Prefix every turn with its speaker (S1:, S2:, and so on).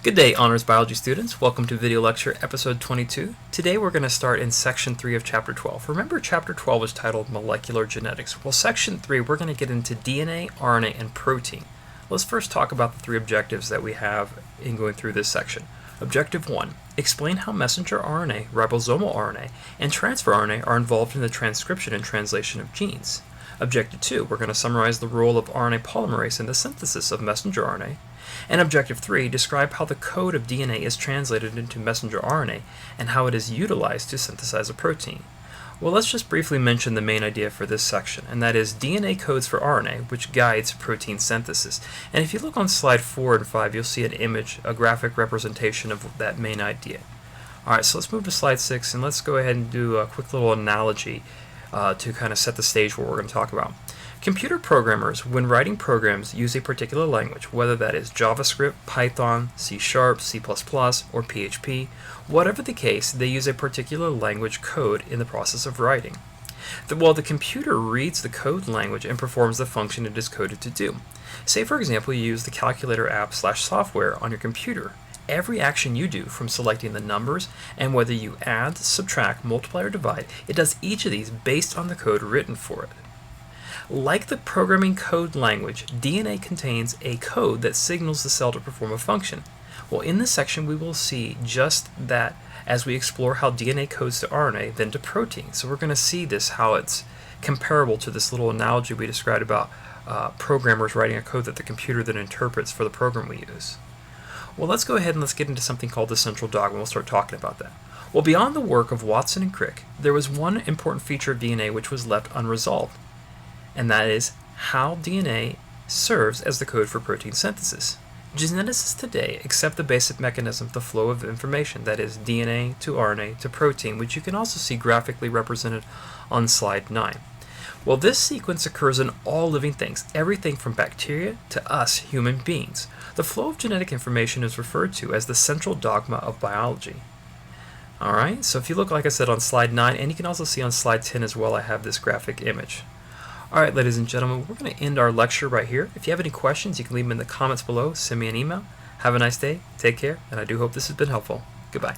S1: Good day, Honors Biology students. Welcome to video lecture episode 22. Today we're going to start in section 3 of chapter 12. Remember, chapter 12 was titled Molecular Genetics. Well, section 3 we're going to get into DNA, RNA, and protein. Let's first talk about the three objectives that we have in going through this section. Objective 1. Explain how messenger RNA, ribosomal RNA, and transfer RNA are involved in the transcription and translation of genes. Objective 2. We're going to summarize the role of RNA polymerase in the synthesis of messenger RNA. And Objective 3, describe how the code of DNA is translated into messenger RNA and how it is utilized to synthesize a protein. Well, let's just briefly mention the main idea for this section, and that is DNA codes for RNA, which guides protein synthesis. And if you look on slide 4 and 5, you'll see an image, a graphic representation of that main idea. Alright, so let's move to slide 6 and let's go ahead and do a quick little analogy to kind of set the stage for what we're going to talk about. Computer programmers, when writing programs, use a particular language, whether that is JavaScript, Python, C#, C++, or PHP. Whatever the case, they use a particular language code in the process of writing. While the computer reads the code language and performs the function it is coded to do. Say, for example, you use the calculator app/software on your computer. Every action you do, from selecting the numbers and whether you add, subtract, multiply, or divide, it does each of these based on the code written for it. Like the programming code language, DNA contains a code that signals the cell to perform a function. Well, in this section we will see just that as we explore how DNA codes to RNA, then to protein. So we're going to see this, how it's comparable to this little analogy we described about programmers writing a code that the computer then interprets for the program we use. Well, let's go ahead and let's get into something called the central dogma. We'll start talking about that. Well, beyond the work of Watson and Crick, there was one important feature of DNA which was left unresolved, and that is how DNA serves as the code for protein synthesis. Geneticists today accept the basic mechanism of the flow of information, that is DNA to RNA to protein, which you can also see graphically represented on slide 9. Well, this sequence occurs in all living things, everything from bacteria to us human beings. The flow of genetic information is referred to as the central dogma of biology. Alright, so if you look, like I said, on slide 9, and you can also see on slide 10 as well, I have this graphic image. Alright, ladies and gentlemen, we're going to end our lecture right here. If you have any questions, you can leave them in the comments below. Send me an email. Have a nice day. Take care, and I do hope this has been helpful. Goodbye.